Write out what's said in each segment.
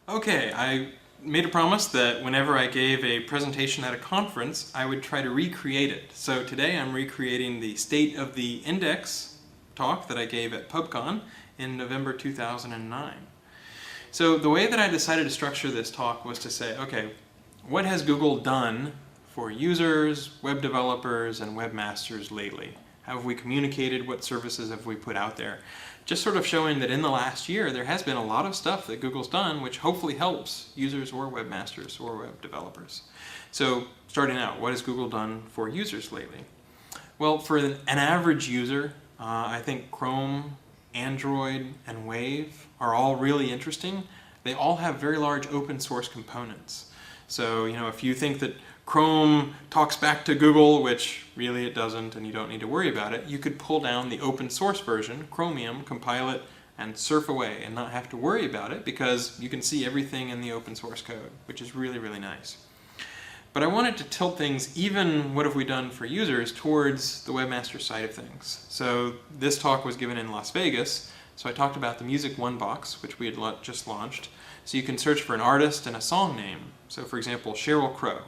Okay, I made a promise that whenever I gave a presentation at a conference, I would try to recreate it. So today I'm recreating the State of the Index talk that I gave at PubCon in November 2009. So the way that I decided to structure this talk was to say, okay, what has Google done for users, web developers, and webmasters lately? How have we communicated? What services have we put out there? Just sort of showing that in the last year there has been a lot of stuff that Google's done which hopefully helps users or webmasters or web developers. So starting out, what has Google done for users lately? Well, for an average user, I think Chrome, Android, and Wave are all really interesting. They all have very large open source components. So, if you think that Chrome talks back to Google, which really it doesn't and you don't need to worry about it, you could pull down the open source version, Chromium, compile it, and surf away and not have to worry about it because you can see everything in the open source code, which is really, really nice. But I wanted to tilt things, even what have we done for users, towards the webmaster side of things. So this talk was given in Las Vegas, so I talked about the Music One Box, which we had just launched. So you can search for an artist and a song name. So for example, Sheryl Crow,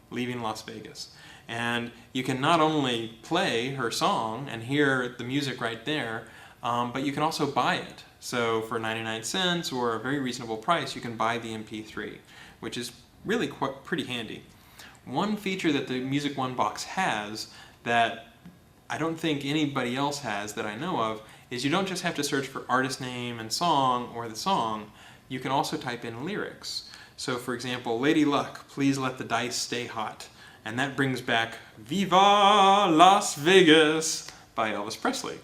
Leaving Las Vegas. And you can not only play her song and hear the music right there, but you can also buy it. So for 99 cents or a very reasonable price, you can buy the MP3, which is really pretty handy. One feature that the Music One Box has that I don't think anybody else has that I know of is you don't just have to search for artist name and song or the song, you can also type in lyrics. So for example, Lady Luck, Please Let the Dice Stay Hot. And that brings back Viva Las Vegas by Elvis Presley.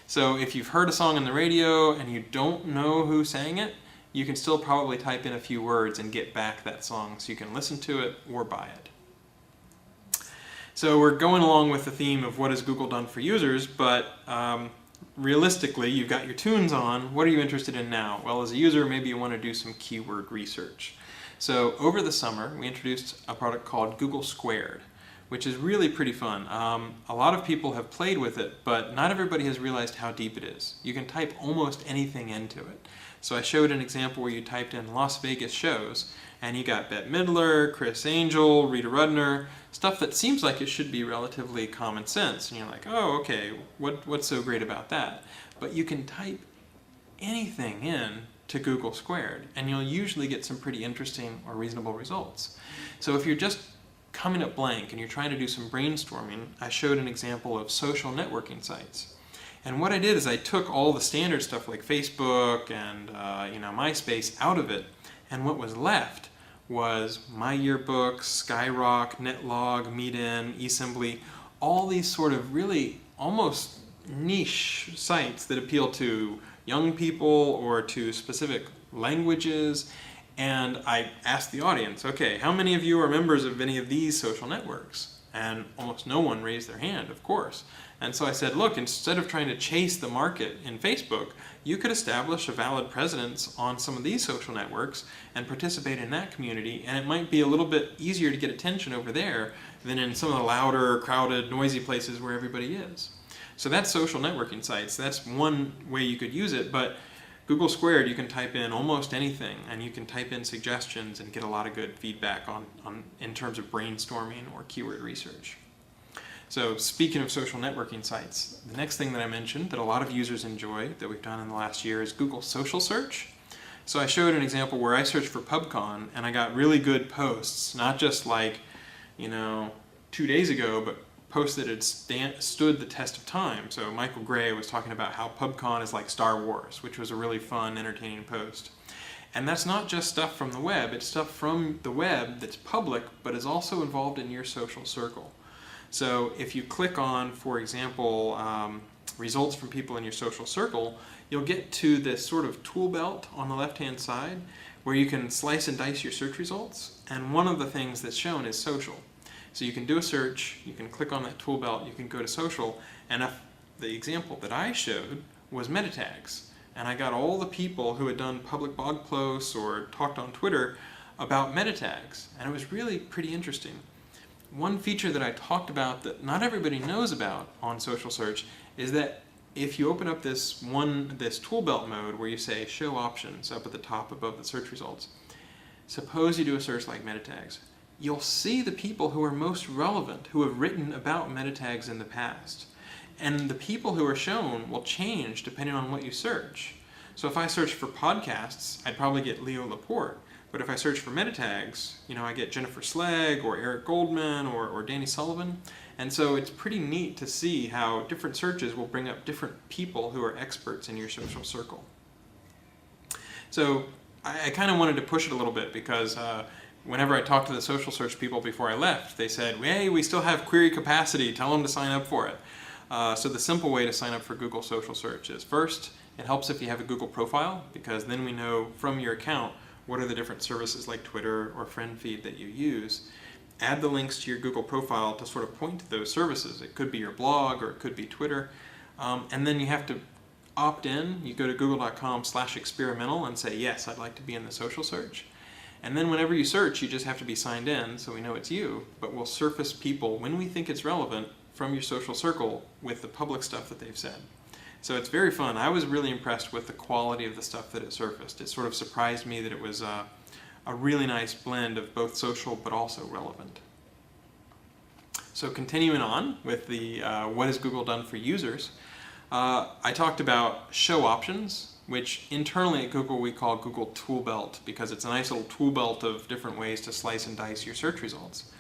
So if you've heard a song on the radio and you don't know who sang it, you can still probably type in a few words and get back that song so you can listen to it or buy it. So we're going along with the theme of what has Google done for users, but realistically, you've got your tunes on. What are you interested in now? Well, as a user, maybe you want to do some keyword research. So over the summer, we introduced a product called Google Squared, which is really pretty fun. A lot of people have played with it, but not everybody has realized how deep it is. You can type almost anything into it. So I showed an example where you typed in Las Vegas shows, and you got Bette Midler, Chris Angel, Rita Rudner, stuff that seems like it should be relatively common sense. And you're like, oh, okay, what's so great about that? But you can type anything in to Google Squared, and you'll usually get some pretty interesting or reasonable results. So if you're just coming up blank and you're trying to do some brainstorming, I showed an example of social networking sites. And what I did is I took all the standard stuff like Facebook and MySpace out of it, and what was left was My Yearbook, Skyrock, Netlog, Meetin, eAssembly, all these sort of really almost niche sites that appeal to young people or to specific languages. And I asked the audience, okay, how many of you are members of any of these social networks? And almost no one raised their hand, of course. And so I said, look, instead of trying to chase the market in Facebook, you could establish a valid presence on some of these social networks and participate in that community, and it might be a little bit easier to get attention over there than in some of the louder, crowded, noisy places where everybody is. So that's social networking sites. That's one way you could use it, but Google Squared, you can type in almost anything, and you can type in suggestions and get a lot of good feedback in terms of brainstorming or keyword research. So speaking of social networking sites, the next thing that I mentioned that a lot of users enjoy that we've done in the last year is Google Social Search. So I showed an example where I searched for PubCon and I got really good posts, not just like, 2 days ago, but posts that had stood the test of time. So Michael Gray was talking about how PubCon is like Star Wars, which was a really fun, entertaining post. And that's not just stuff from the web, it's stuff from the web that's public, but is also involved in your social circle. So if you click on, for example, results from people in your social circle, you'll get to this sort of tool belt on the left-hand side where you can slice and dice your search results. And one of the things that's shown is social. So you can do a search, you can click on that tool belt, you can go to social, and the example that I showed was meta tags. And I got all the people who had done public blog posts or talked on Twitter about meta tags, and it was really pretty interesting. One feature that I talked about that not everybody knows about on social search is that if you open up this tool belt mode where you say show options up at the top above the search results, suppose you do a search like meta tags. You'll see the people who are most relevant, who have written about meta tags in the past. And the people who are shown will change depending on what you search. So if I search for podcasts, I'd probably get Leo Laporte. But if I search for meta tags, I get Jennifer Slegg or Eric Goldman or Danny Sullivan. And so it's pretty neat to see how different searches will bring up different people who are experts in your social circle. So I kind of wanted to push it a little bit because whenever I talked to the social search people before I left, they said, hey, we still have query capacity, tell them to sign up for it. So the simple way to sign up for Google Social Search is, first, it helps if you have a Google profile, because then we know from your account what are the different services like Twitter or FriendFeed that you use. Add the links to your Google profile to sort of point to those services. It could be your blog or it could be Twitter. And then you have to opt in. You go to google.com/experimental and say, yes, I'd like to be in the social search. And then whenever you search, you just have to be signed in so we know it's you, but we'll surface people when we think it's relevant from your social circle with the public stuff that they've said. So it's very fun. I was really impressed with the quality of the stuff that it surfaced. It sort of surprised me that it was a really nice blend of both social but also relevant. So continuing on with the what has Google done for users, I talked about show options, which internally at Google we call Google Tool Belt, because it's a nice little tool belt of different ways to slice and dice your search results.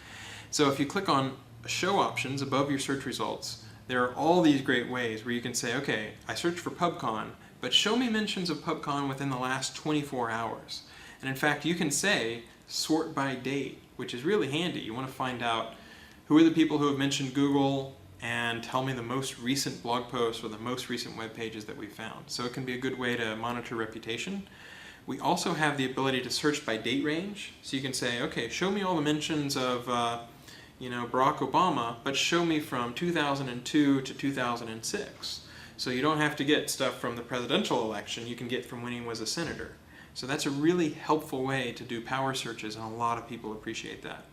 So if you click on show options above your search results, there are all these great ways where you can say, okay, I searched for PubCon, but show me mentions of PubCon within the last 24 hours. And in fact, you can say sort by date, which is really handy. You want to find out who are the people who have mentioned Google and tell me the most recent blog posts or the most recent web pages that we found. So it can be a good way to monitor reputation. We also have the ability to search by date range. So you can say, okay, show me all the mentions of Barack Obama, but show me from 2002 to 2006. So you don't have to get stuff from the presidential election, you can get from when he was a senator. So that's a really helpful way to do power searches, and a lot of people appreciate that.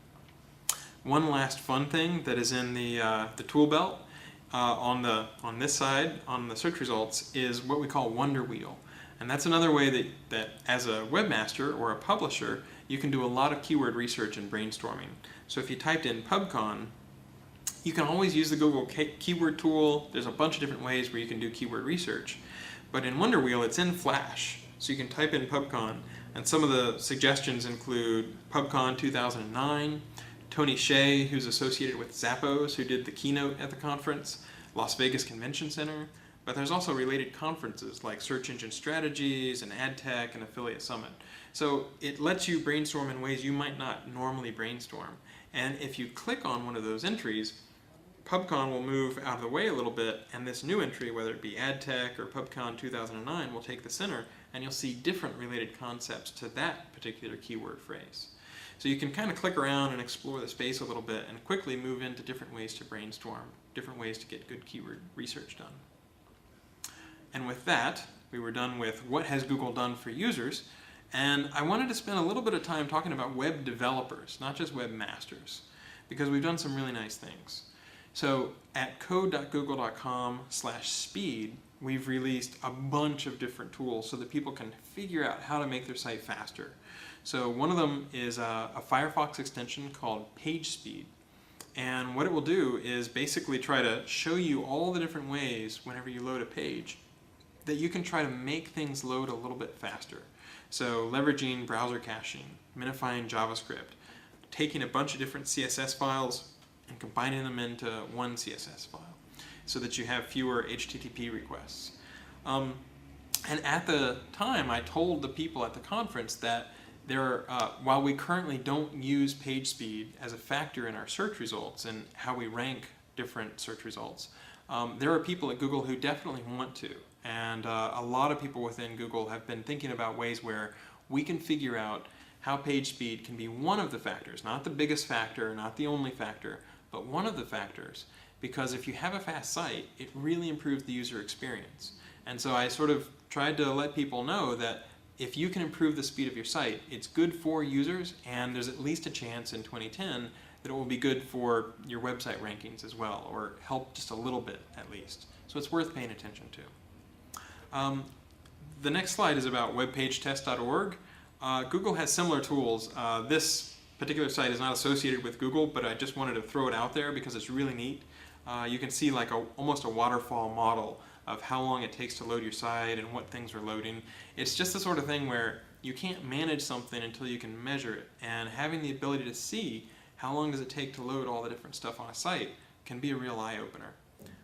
One last fun thing that is in the tool belt on this side, on the search results, is what we call Wonder Wheel. And that's another way that as a webmaster or a publisher, you can do a lot of keyword research and brainstorming. So if you typed in PubCon, you can always use the Google keyword tool. There's a bunch of different ways where you can do keyword research. But in Wonder Wheel, it's in Flash. So you can type in PubCon, and some of the suggestions include PubCon 2009, Tony Hsieh, who's associated with Zappos, who did the keynote at the conference, Las Vegas Convention Center, but there's also related conferences like Search Engine Strategies and AdTech and Affiliate Summit. So it lets you brainstorm in ways you might not normally brainstorm. And if you click on one of those entries, PubCon will move out of the way a little bit, and this new entry, whether it be AdTech or PubCon 2009, will take the center, and you'll see different related concepts to that particular keyword phrase. So you can kind of click around and explore the space a little bit and quickly move into different ways to brainstorm, different ways to get good keyword research done. And with that, we were done with what has Google done for users, and I wanted to spend a little bit of time talking about web developers, not just webmasters, because we've done some really nice things. So at code.google.com/speed, we've released a bunch of different tools so that people can figure out how to make their site faster. So one of them is a Firefox extension called PageSpeed. And what it will do is basically try to show you all the different ways whenever you load a page that you can try to make things load a little bit faster. So leveraging browser caching, minifying JavaScript, taking a bunch of different CSS files and combining them into one CSS file so that you have fewer HTTP requests. And at the time, I told the people at the conference that while we currently don't use page speed as a factor in our search results and how we rank different search results, there are people at Google who definitely want to. And a lot of people within Google have been thinking about ways where we can figure out how page speed can be one of the factors, not the biggest factor, not the only factor, but one of the factors. Because if you have a fast site, it really improves the user experience. And so I sort of tried to let people know that if you can improve the speed of your site, it's good for users, and there's at least a chance in 2010 that it will be good for your website rankings as well, or help just a little bit at least. So it's worth paying attention to. The next slide is about webpagetest.org. Google has similar tools. This particular site is not associated with Google, but I just wanted to throw it out there because it's really neat. You can see like almost a waterfall model of how long it takes to load your site and what things are loading. It's just the sort of thing where you can't manage something until you can measure it, and having the ability to see how long does it take to load all the different stuff on a site can be a real eye-opener.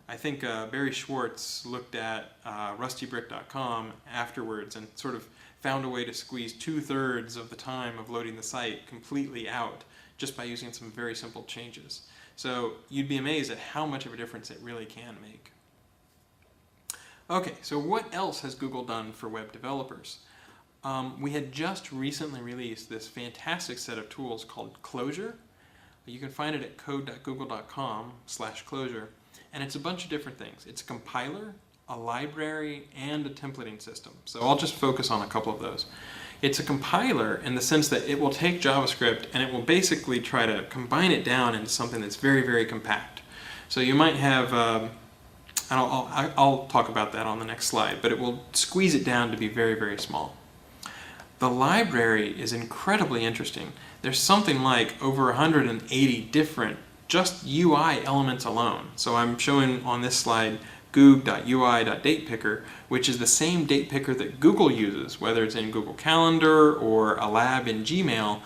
I think Barry Schwartz looked at rustybrick.com afterwards and sort of found a way to squeeze 2/3 of the time of loading the site completely out just by using some very simple changes. So you'd be amazed at how much of a difference it really can make. Okay, so what else has Google done for web developers? We had just recently released this fantastic set of tools called Clojure. You can find it at code.google.com/Clojure, and it's a bunch of different things. It's a compiler, a library, and a templating system. So I'll just focus on a couple of those. It's a compiler in the sense that it will take JavaScript and it will basically try to combine it down into something that's very, very compact. So you might have, I'll talk about that on the next slide, but it will squeeze it down to be very, very small. The library is incredibly interesting. There's something like over 180 different just UI elements alone. So I'm showing on this slide goog.ui.datepicker, which is the same date picker that Google uses, whether it's in Google Calendar or a lab in Gmail,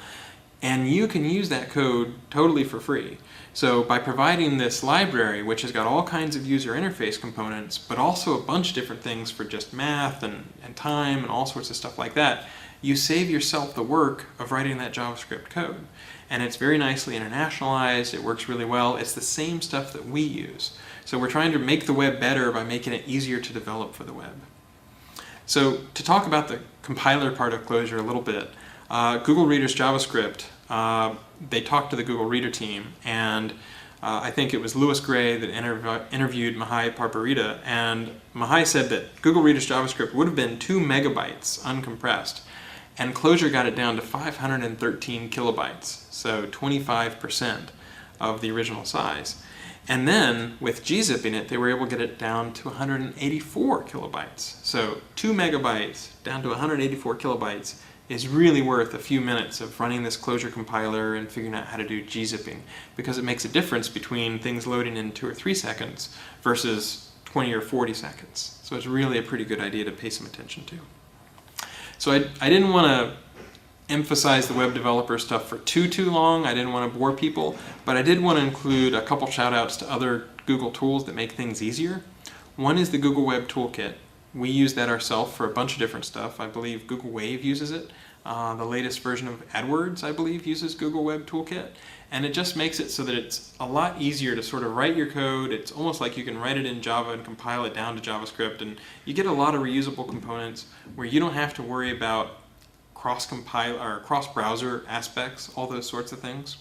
and you can use that code totally for free. So by providing this library, which has got all kinds of user interface components, but also a bunch of different things for just math and time and all sorts of stuff like that, you save yourself the work of writing that JavaScript code. And it's very nicely internationalized, it works really well, it's the same stuff that we use. So we're trying to make the web better by making it easier to develop for the web. So to talk about the compiler part of Clojure a little bit, Google Reader's JavaScript, they talked to the Google Reader team, and I think it was Louis Gray that interviewed Mihai Parparita, and Mihai said that Google Reader's JavaScript would have been 2 megabytes uncompressed, and Clojure got it down to 513 kilobytes, so 25% of the original size. And then, with gzipping it, they were able to get it down to 184 kilobytes. So 2 megabytes down to 184 kilobytes is really worth a few minutes of running this Clojure compiler and figuring out how to do gzipping, because it makes a difference between things loading in 2 or 3 seconds versus 20 or 40 seconds. So it's really a pretty good idea to pay some attention to. So I didn't want to emphasize the web developer stuff for too long. I didn't want to bore people, but I did want to include a couple shout outs to other Google tools that make things easier. One is the Google Web Toolkit. We use that ourselves for a bunch of different stuff. I believe Google Wave uses it. The latest version of AdWords, I believe, uses Google Web Toolkit. And it just makes it so that it's a lot easier to sort of write your code. It's almost like you can write it in Java and compile it down to JavaScript, and you get a lot of reusable components where you don't have to worry about cross-compile or cross-browser aspects, all those sorts of things.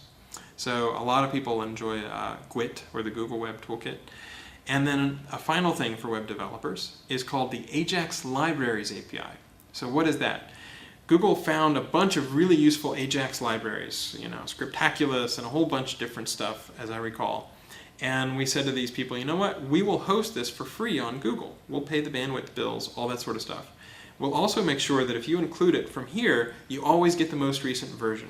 So a lot of people enjoy GWT, or the Google Web Toolkit. And then a final thing for web developers is called the Ajax Libraries API. So what is that? Google found a bunch of really useful Ajax libraries, Scriptaculous and a whole bunch of different stuff, as I recall. And we said to these people, you know what, we will host this for free on Google. We'll pay the bandwidth bills, all that sort of stuff. We'll also make sure that if you include it from here, you always get the most recent version.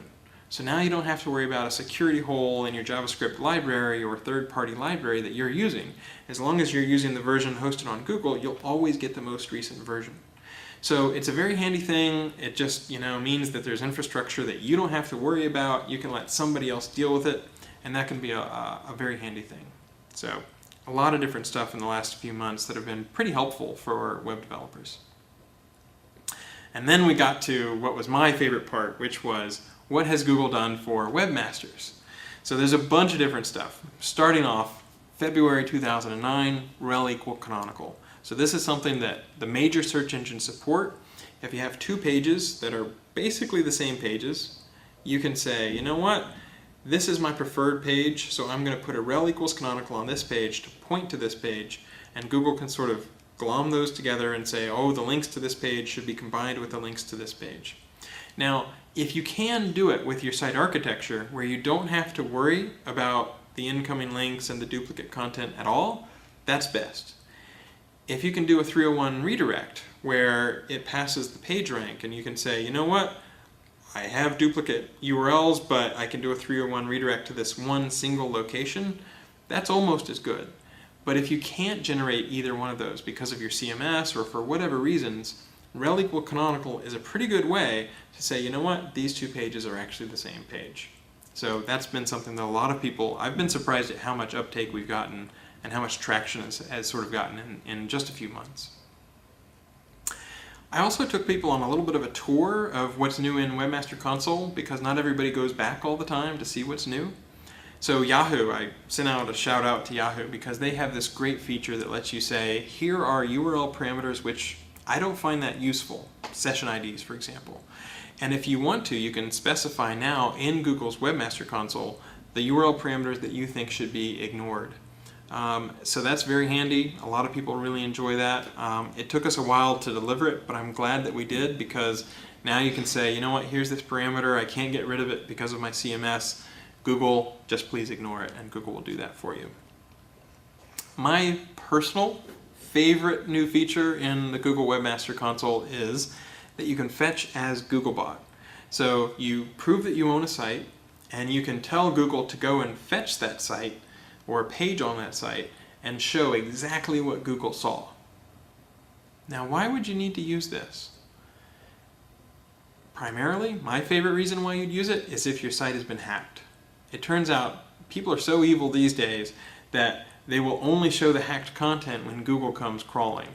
So now you don't have to worry about a security hole in your JavaScript library or third-party library that you're using. As long as you're using the version hosted on Google, you'll always get the most recent version. So it's a very handy thing. It just means that there's infrastructure that you don't have to worry about. You can let somebody else deal with it, and that can be a very handy thing. So a lot of different stuff in the last few months that have been pretty helpful for web developers. And then we got to what was my favorite part, which was what has Google done for webmasters? So there's a bunch of different stuff. Starting off, February 2009, rel equal canonical. So this is something that the major search engines support. If you have 2 pages that are basically the same pages, you can say, you know what, this is my preferred page, so I'm going to put a rel equals canonical on this page to point to this page, and Google can sort of glom those together and say, oh, the links to this page should be combined with the links to this page. Now, if you can do it with your site architecture where you don't have to worry about the incoming links and the duplicate content at all, that's best. If you can do a 301 redirect where it passes the page rank and you can say, you know what, I have duplicate URLs, but I can do a 301 redirect to this one single location, that's almost as good. But if you can't generate either one of those because of your CMS or for whatever reasons, rel equal canonical is a pretty good way to say, you know what, these two pages are actually the same page. So that's been something that a lot of people, I've been surprised at how much uptake we've gotten and how much traction has sort of gotten in just a few months. I also took people on a little bit of a tour of what's new in Webmaster Console because not everybody goes back all the time to see what's new. So Yahoo, I sent out a shout out to Yahoo because they have this great feature that lets you say, here are URL parameters, which I don't find that useful, session IDs for example. And if you want to, you can specify now in Google's Webmaster Console the URL parameters that you think should be ignored. So that's very handy. A lot of people really enjoy that. It took us a while to deliver it, but I'm glad that we did because now you can say, you know what, here's this parameter, I can't get rid of it because of my CMS. Google, just please ignore it, and Google will do that for you. My personal favorite new feature in the Google Webmaster Console is that you can fetch as Googlebot. So you prove that you own a site, and you can tell Google to go and fetch that site or a page on that site and show exactly what Google saw. Now, why would you need to use this? Primarily, my favorite reason why you'd use it is if your site has been hacked. It turns out people are so evil these days that they will only show the hacked content when Google comes crawling.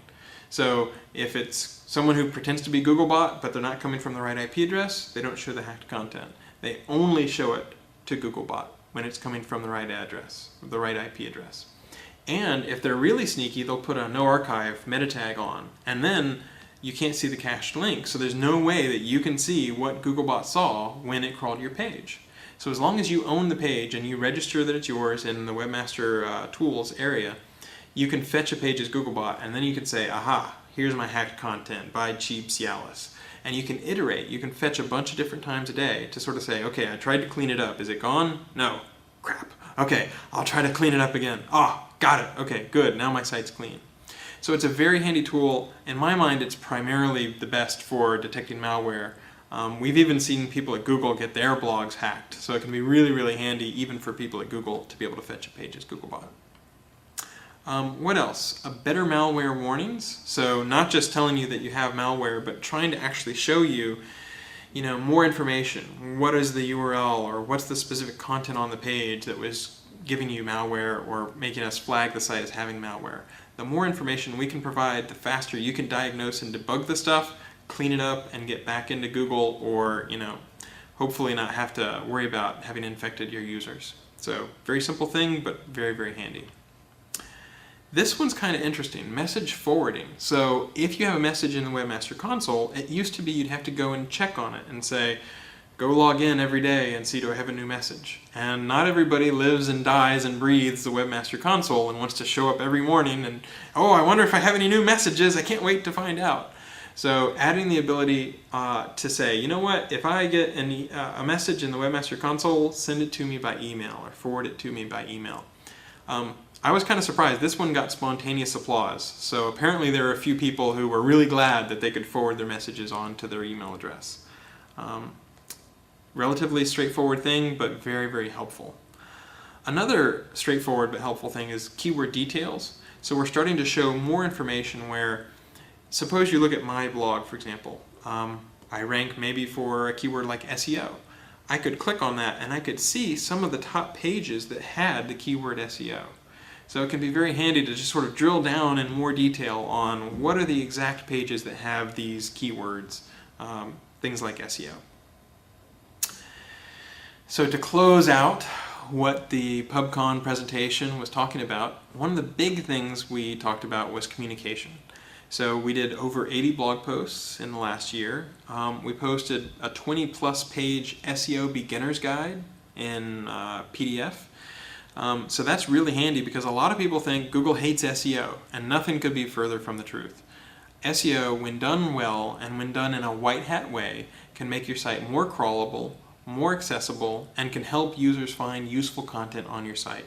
So if it's someone who pretends to be Googlebot but they're not coming from the right IP address, they don't show the hacked content. They only show it to Googlebot when it's coming from the right address, the right IP address. And if they're really sneaky, they'll put a no archive meta tag on, and then you can't see the cached link, so there's no way that you can see what Googlebot saw when it crawled your page. So as long as you own the page and you register that it's yours in the Webmaster Tools area, you can fetch a page as Googlebot, and then you can say, aha, here's my hacked content by Cheap Cialis. And you can iterate, you can fetch a bunch of different times a day to sort of say, okay, I tried to clean it up. Is it gone? No. Crap. Okay, I'll try to clean it up again. Oh, got it. Okay, good. Now my site's clean. So it's a very handy tool. In my mind, it's primarily the best for detecting malware. We've even seen people at Google get their blogs hacked. So it can be really, really handy even for people at Google to be able to fetch a page as Googlebot. What else? Better malware warnings. So not just telling you that you have malware, but trying to actually show you, more information. What is the URL, or what's the specific content on the page that was giving you malware or making us flag the site as having malware. The more information we can provide, the faster you can diagnose and debug the stuff, clean it up, and get back into Google, or hopefully not have to worry about having infected your users. So very simple thing, but very, very handy. This one's kind of interesting, message forwarding. So if you have a message in the Webmaster Console, it used to be you'd have to go and check on it and say, go log in every day and see, do I have a new message? And not everybody lives and dies and breathes the Webmaster Console and wants to show up every morning and, oh, I wonder if I have any new messages, I can't wait to find out. So adding the ability to say, you know what, if I get a message in the Webmaster Console, send it to me by email or forward it to me by email. I was kind of surprised. This one got spontaneous applause. So apparently there are a few people who were really glad that they could forward their messages on to their email address. Relatively straightforward thing, but very, very helpful. Another straightforward but helpful thing is keyword details. So we're starting to show more information where, suppose you look at my blog, for example. I rank maybe for a keyword like SEO. I could click on that and I could see some of the top pages that had the keyword SEO. So it can be very handy to just sort of drill down in more detail on what are the exact pages that have these keywords, things like SEO. So to close out what the PubCon presentation was talking about, one of the big things we talked about was communication. So we did over 80 blog posts in the last year. We posted a 20-plus page SEO beginner's guide in PDF. So that's really handy because a lot of people think Google hates SEO, and nothing could be further from the truth. SEO, when done well and when done in a white hat way, can make your site more crawlable, more accessible, and can help users find useful content on your site.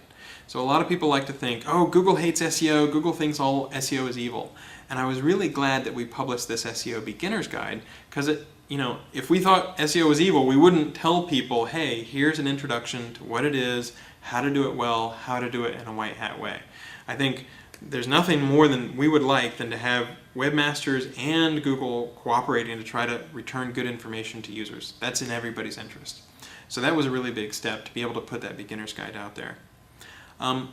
So a lot of people like to think, oh, Google hates SEO, Google thinks all SEO is evil. And I was really glad that we published this SEO beginner's guide, because if we thought SEO was evil, we wouldn't tell people, hey, here's an introduction to what it is, how to do it well, how to do it in a white hat way. I think there's nothing more than we would like than to have webmasters and Google cooperating to try to return good information to users. That's in everybody's interest. So that was a really big step to be able to put that beginner's guide out there.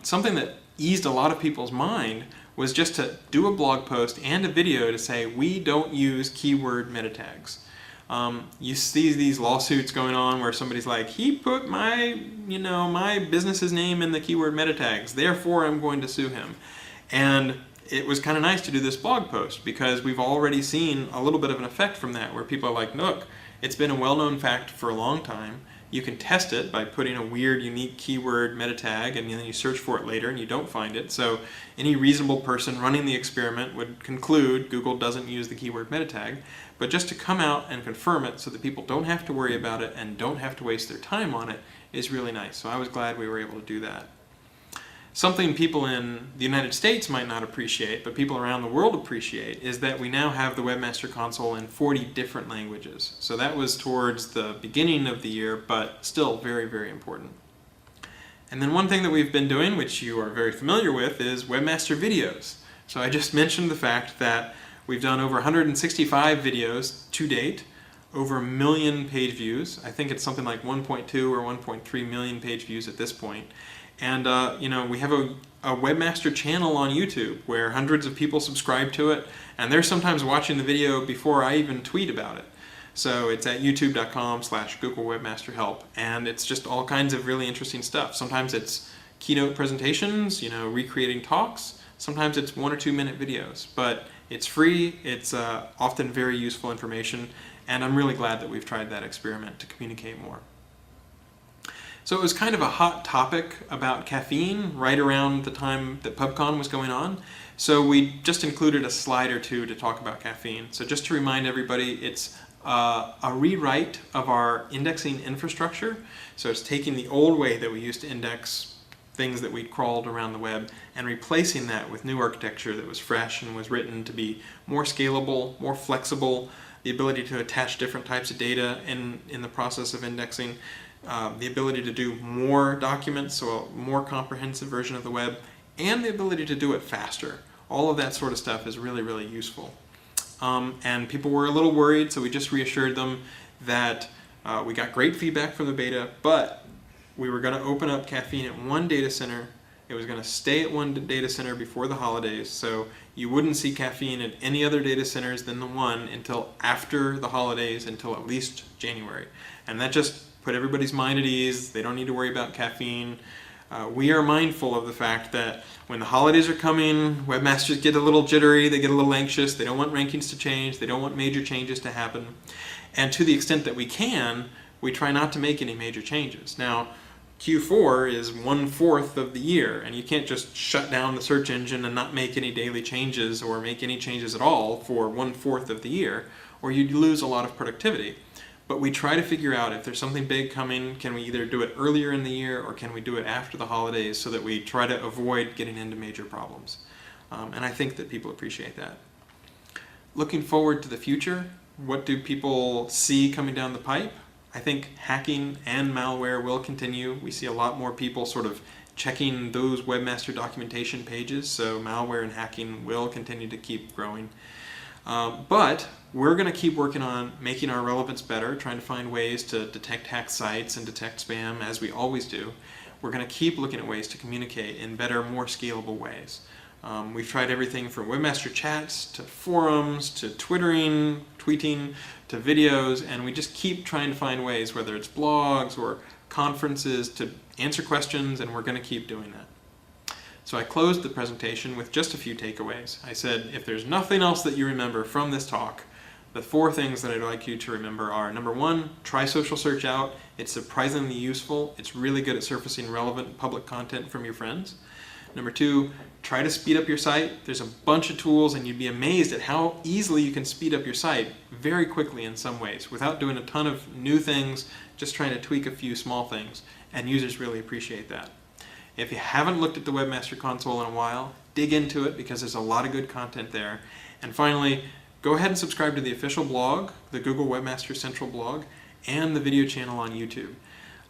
Something that eased a lot of people's mind was just to do a blog post and a video to say we don't use keyword meta tags. You see these lawsuits going on where somebody's like, he put my business's name in the keyword meta tags, therefore I'm going to sue him. And it was kind of nice to do this blog post because we've already seen a little bit of an effect from that, where people are like, look, it's been a well-known fact for a long time. You can test it by putting a weird, unique keyword meta tag, and then you search for it later and you don't find it. So any reasonable person running the experiment would conclude Google doesn't use the keyword meta tag. But just to come out and confirm it so that people don't have to worry about it and don't have to waste their time on it is really nice. So I was glad we were able to do that. Something people in the United States might not appreciate, but people around the world appreciate, is that we now have the Webmaster Console in 40 different languages. So that was towards the beginning of the year, but still very, very important. And then one thing that we've been doing, which you are very familiar with, is Webmaster Videos. So I just mentioned the fact that we've done over 165 videos to date, over 1 million page views. I think it's something like 1.2 or 1.3 million page views at this point. And we have a Webmaster channel on YouTube where hundreds of people subscribe to it, and they're sometimes watching the video before I even tweet about it. So it's at youtube.com/Google Webmaster Help, and it's just all kinds of really interesting stuff. Sometimes it's keynote presentations, recreating talks. Sometimes it's 1 or 2 minute videos, but it's free. It's often very useful information, and I'm really glad that we've tried that experiment to communicate more. So it was kind of a hot topic about caffeine right around the time that PubCon was going on. So we just included a slide or two to talk about caffeine. So just to remind everybody, it's a rewrite of our indexing infrastructure. So it's taking the old way that we used to index things that we'd crawled around the web and replacing that with new architecture that was fresh and was written to be more scalable, more flexible, the ability to attach different types of data in the process of indexing, the ability to do more documents, so a more comprehensive version of the web, and the ability to do it faster. All of that sort of stuff is really, really useful. And people were a little worried, so we just reassured them that we got great feedback from the beta, but we were going to open up Caffeine at one data center. It was going to stay at one data center before the holidays, so you wouldn't see Caffeine at any other data centers than the one until after the holidays, until at least January. And that just put everybody's mind at ease. They don't need to worry about Caffeine. We are mindful of the fact that when the holidays are coming, webmasters get a little jittery, they get a little anxious, they don't want rankings to change, they don't want major changes to happen. And to the extent that we can, we try not to make any major changes. Now, Q4 is 1/4 of the year, and you can't just shut down the search engine and not make any daily changes or make any changes at all for 1/4 of the year, or you'd lose a lot of productivity. But we try to figure out if there's something big coming, can we either do it earlier in the year or can we do it after the holidays, so that we try to avoid getting into major problems. And I think that people appreciate that. Looking forward to the future, what do people see coming down the pipe? I think hacking and malware will continue. We see a lot more people sort of checking those webmaster documentation pages, so malware and hacking will continue to keep growing. But we're going to keep working on making our relevance better, trying to find ways to detect hacked sites and detect spam, as we always do. We're going to keep looking at ways to communicate in better, more scalable ways. We've tried everything from webmaster chats to forums to tweeting to videos, and we just keep trying to find ways, whether it's blogs or conferences, to answer questions, and we're going to keep doing that. So I closed the presentation with just a few takeaways. I said, if there's nothing else that you remember from this talk, the 4 things that I'd like you to remember are, number 1, try social search out. It's surprisingly useful. It's really good at surfacing relevant public content from your friends. Number 2, try to speed up your site. There's a bunch of tools, and you'd be amazed at how easily you can speed up your site very quickly in some ways without doing a ton of new things, just trying to tweak a few small things, and users really appreciate that. If you haven't looked at the Webmaster Console in a while, dig into it because there's a lot of good content there. And finally, go ahead and subscribe to the official blog, the Google Webmaster Central blog, and the video channel on YouTube.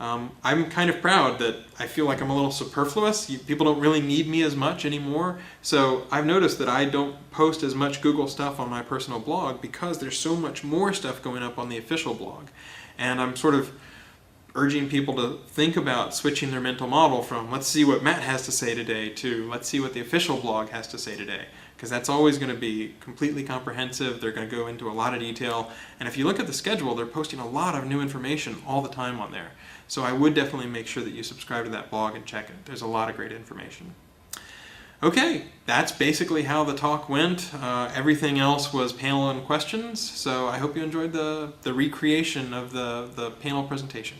I'm kind of proud that I feel like I'm a little superfluous. People don't really need me as much anymore. So I've noticed that I don't post as much Google stuff on my personal blog because there's so much more stuff going up on the official blog. And I'm sort of urging people to think about switching their mental model from let's see what Matt has to say today to let's see what the official blog has to say today. Because that's always going to be completely comprehensive. They're going to go into a lot of detail. And if you look at the schedule, they're posting a lot of new information all the time on there. So I would definitely make sure that you subscribe to that blog and check it. There's a lot of great information. Okay, that's basically how the talk went. Everything else was panel and questions. So I hope you enjoyed the recreation of the panel presentation.